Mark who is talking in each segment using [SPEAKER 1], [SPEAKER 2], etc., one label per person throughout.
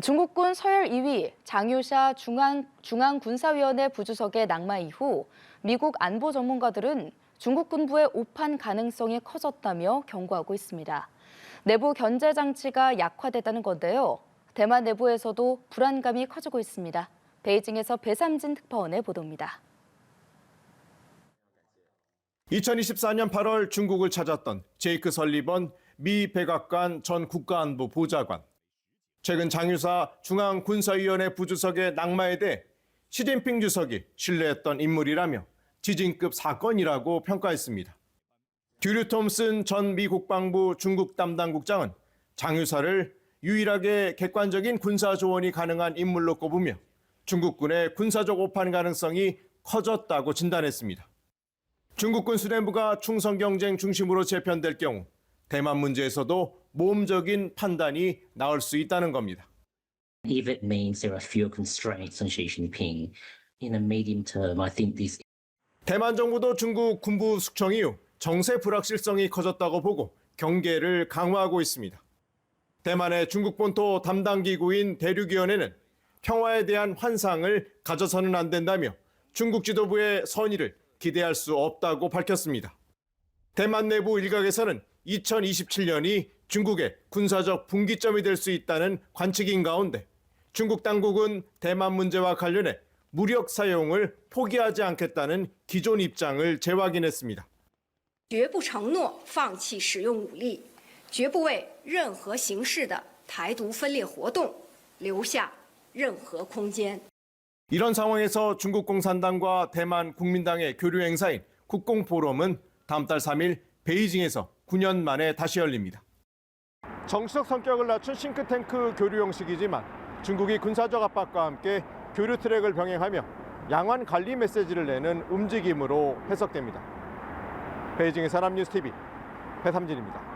[SPEAKER 1] 중국군 서열 2위 장유샤 중앙군사위원회 부주석의 낙마 이후 미국 안보 전문가들은 중국 군부의 오판 가능성이 커졌다며 경고하고 있습니다. 내부 견제 장치가 약화됐다는 건데요. 대만 내부에서도 불안감이 커지고 있습니다. 베이징에서 배삼진 특파원의 보도입니다.
[SPEAKER 2] 2024년 8월 중국을 찾았던 제이크 설리번 미 백악관 전 국가안보 보좌관. 최근 장유사 중앙군사위원회 부주석의 낙마에 대해 시진핑 주석이 신뢰했던 인물이라며 지진급 사건이라고 평가했습니다. 듀류 톰슨 전 미 국방부 중국 담당 국장은 장유사를 유일하게 객관적인 군사 조언이 가능한 인물로 꼽으며 중국군의 군사적 오판 가능성이 커졌다고 진단했습니다. 중국군 수뇌부가 충성 경쟁 중심으로 재편될 경우 대만 문제에서도 모험적인 판단이 나올 수 있다는 겁니다.
[SPEAKER 3] If it means there are fewer constraints on Xi Jinping in the medium term, I think this.
[SPEAKER 2] 대만 정부도 중국 군부 숙청 이후 정세 불확실성이 커졌다고 보고 경계를 강화하고 있습니다. 대만의 중국 본토 담당 기구인 대륙위원회는 평화에 대한 환상을 가져서는 안 된다며 중국 지도부의 선의를 기대할 수 없다고 밝혔습니다. 대만 내부 일각에서는 2027년이 중국의 군사적 분기점이 될 수 있다는 관측인 가운데 중국 당국은 대만 문제와 관련해 무력 사용을 포기하지 않겠다는 기존 입장을 재확인했습니다.
[SPEAKER 4] 绝不承诺放弃使用武力，绝不为任何形式的台独分裂活动留下任何空间。
[SPEAKER 2] 이런 상황에서 중국 공산당과 대만 국민당의 교류 행사인 국공포럼은 다음 달 3일 베이징에서 9년 만에 다시 열립니다. 정치적 성격을 갖춘 싱크탱크 교류 형식이지만 중국이 군사적 압박과 함께 교류 트랙을 병행하며 양안 관리 메시지를 내는 움직임으로 해석됩니다. 베이징의 사람뉴스TV 배삼진입니다.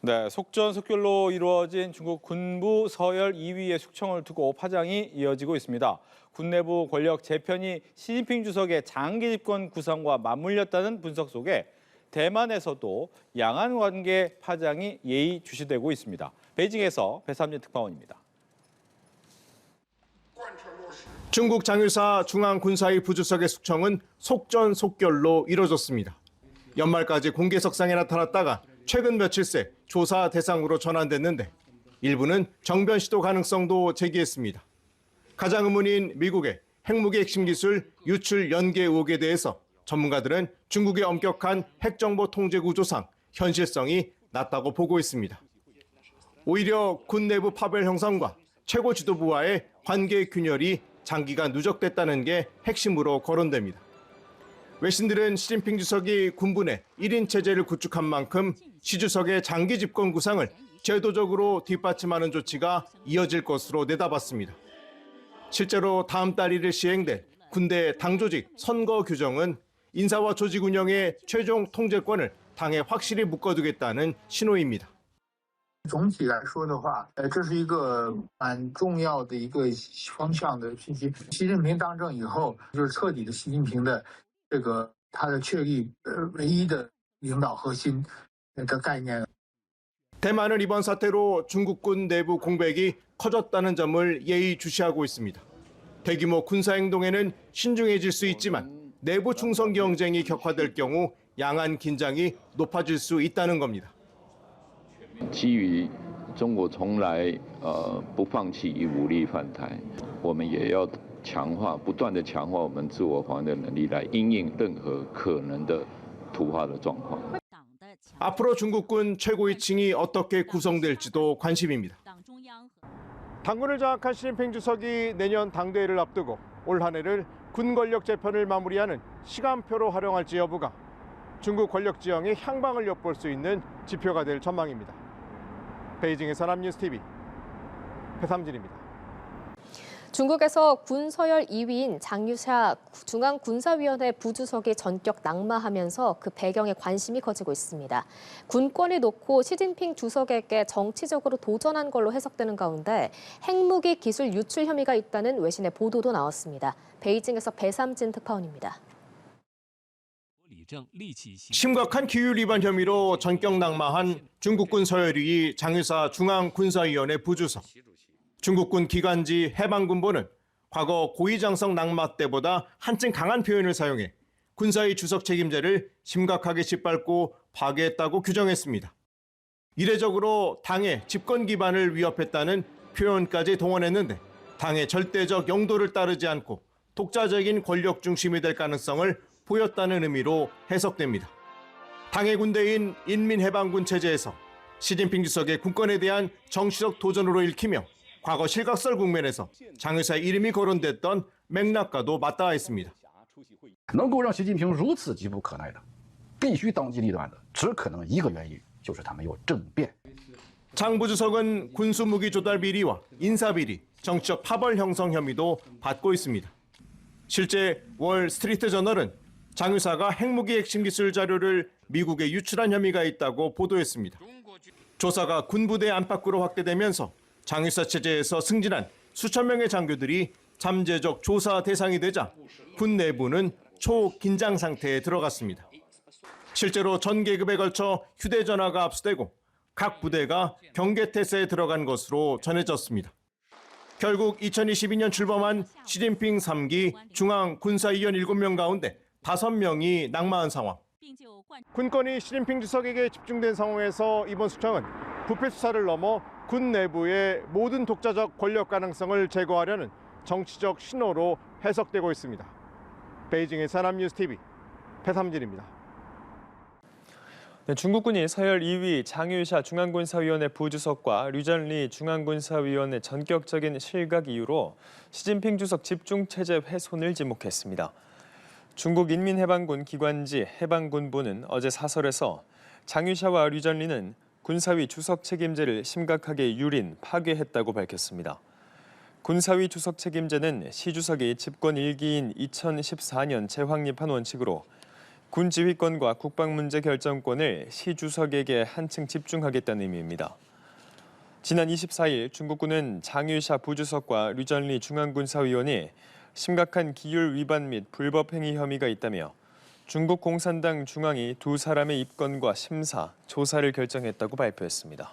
[SPEAKER 5] 네, 속전속결로 이루어진 중국 군부 서열 2위의 숙청을 두고 파장이 이어지고 있습니다. 군 내부 권력 재편이 시진핑 주석의 장기 집권 구상과 맞물렸다는 분석 속에 대만에서도 양안 관계 파장이 예의주시되고 있습니다. 베이징에서 배삼진 특파원입니다.
[SPEAKER 2] 중국 장유사 중앙군사위 부주석의 숙청은 속전속결로 이뤄졌습니다. 연말까지 공개석상에 나타났다가 최근 며칠 새 조사 대상으로 전환됐는데 일부는 정변 시도 가능성도 제기했습니다. 가장 의문인 미국의 핵무기 핵심 기술 유출 연계 의혹에 대해서 전문가들은 중국의 엄격한 핵정보 통제 구조상 현실성이 낮다고 보고 있습니다. 오히려 군 내부 파벌 형성과 최고 지도부와의 관계 균열이 장기간 누적됐다는 게 핵심으로 거론됩니다. 외신들은 시진핑 주석이 군부 내 1인 체제를 구축한 만큼 시 주석의 장기 집권 구상을 제도적으로 뒷받침하는 조치가 이어질 것으로 내다봤습니다. 실제로 다음 달 1일 시행될 군대 당조직 선거 규정은 인사와 조직 운영의 최종 통제권을 당에 확실히 묶어두겠다는 신호입니다.
[SPEAKER 6] 总体来说的话，这是一个蛮重要的一个方向的信息。习近平当政以后，就是彻底的习近平的这个他的确立唯一的领导核心的概念。
[SPEAKER 2] 대만은 이번 사태로 중국군 내부 공백이 커졌다는 점을 예의주시하고 있습니다. 대규모 군사 행동에는 신중해질 수 있지만 내부 충성 경쟁이 격화될 경우 양안 긴장이 높아질 수 있다는 겁니다.
[SPEAKER 7] 基于中国从来不放弃以武力反台，我们也要不断的强化我们自我防卫的能力，来因应任何可能的突发的状况。
[SPEAKER 2] 앞으로 중국군 최고위층이 어떻게 구성될지도 관심입니다. 당군을 장악한 시진핑 주석이 내년 당대회를 앞두고 올 한 해를 군 권력 재편을 마무리하는 시간표로 활용할지 여부가 중국 권력 지형의 향방을 엿볼 수 있는 지표가 될 전망입니다. 베이징의 사람뉴스TV 배삼진입니다.
[SPEAKER 8] 중국에서 군 서열 2위인 장유샤 중앙군사위원회 부주석이 전격 낙마하면서 그 배경에 관심이 커지고 있습니다. 군권을 놓고 시진핑 주석에게 정치적으로 도전한 걸로 해석되는 가운데 핵무기 기술 유출 혐의가 있다는 외신의 보도도 나왔습니다. 베이징에서 배삼진 특파원입니다.
[SPEAKER 2] 심각한 기율 위반 혐의로 전격 낙마한 중국군 서열이 장유사 중앙군사위원회 부주석. 중국군 기관지 해방군보는 과거 고위장성 낙마 때보다 한층 강한 표현을 사용해 군사위 주석 책임자를 심각하게 짓밟고 파괴했다고 규정했습니다. 이례적으로 당의 집권 기반을 위협했다는 표현까지 동원했는데 당의 절대적 영도를 따르지 않고 독자적인 권력 중심이 될 가능성을 보였다는 의미로 해석됩니다. 당의 군대인 인민해방군 체제에서 시진핑 주석의 군권에 대한 정치적 도전으로 읽히며 과거 실각설 국면에서 장유사의 이름이 거론됐던 맥락과도 맞닿아 있습니다.
[SPEAKER 9] 能够让习近平如此急不可耐的，必须当机立断的，只可能一个原因，就是他没有政变。
[SPEAKER 2] 장 부주석은 군수무기 조달 비리와 인사 비리, 정치적 파벌 형성 혐의도 받고 있습니다. 실제 월스트리트 저널은 장 유사가 핵무기 핵심 기술 자료를 미국에 유출한 혐의가 있다고 보도했습니다. 조사가 군부대 안팎으로 확대되면서 장 유사 체제에서 승진한 수천 명의 장교들이 잠재적 조사 대상이 되자 군 내부는 초긴장 상태에 들어갔습니다. 실제로 전 계급에 걸쳐 휴대전화가 압수되고 각 부대가 경계태세에 들어간 것으로 전해졌습니다. 결국 2022년 출범한 시진핑 3기 중앙군사위원 7명 가운데 5명이 낙마한 상황. 군권이 시진핑 주석에게 집중된 상황에서 이번 수청은 부패 수사를 넘어 군 내부의 모든 독자적 권력 가능성을 제거하려는 정치적 신호로 해석되고 있습니다. 베이징의 사남뉴스TV 배삼진입니다.
[SPEAKER 10] 네, 중국군이 서열 2위 장유샤 중앙군사위원회 부주석과 류전리 중앙군사위원회 전격적인 실각 이유로 시진핑 주석 집중체제 훼손을 지목했습니다. 중국 인민해방군 기관지 해방군부는 어제 사설에서 장유샤와 류전리는 군사위 주석 책임제를 심각하게 유린, 파괴했다고 밝혔습니다. 군사위 주석 책임제는 시 주석이 집권 1기인 2014년 재확립한 원칙으로 군 지휘권과 국방문제 결정권을 시 주석에게 한층 집중하겠다는 의미입니다. 지난 24일 중국군은 장유샤 부주석과 류전리 중앙군사위원이 심각한 기율 위반 및 불법 행위 혐의가 있다며 중국 공산당 중앙이 두 사람의 입건과 심사, 조사를 결정했다고 발표했습니다.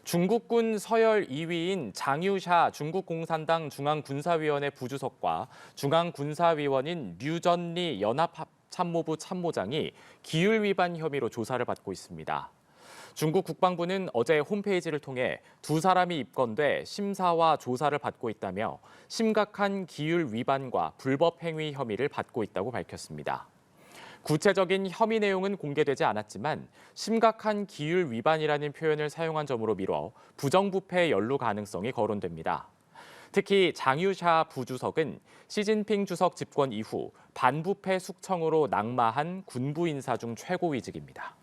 [SPEAKER 11] 중국군 서열 2위인 장유샤 중국공산당 중앙군사위원회 부주석과 중앙군사위원인 류전리 연합참모부 참모장이 기율 위반 혐의로 조사를 받고 있습니다. 중국 국방부는 어제 홈페이지를 통해 두 사람이 입건돼 심사와 조사를 받고 있다며 심각한 기율 위반과 불법 행위 혐의를 받고 있다고 밝혔습니다. 구체적인 혐의 내용은 공개되지 않았지만 심각한 기율 위반이라는 표현을 사용한 점으로 미뤄 부정부패 연루 가능성이 거론됩니다. 특히 장유샤 부주석은 시진핑 주석 집권 이후 반부패 숙청으로 낙마한 군부 인사 중 최고위직입니다.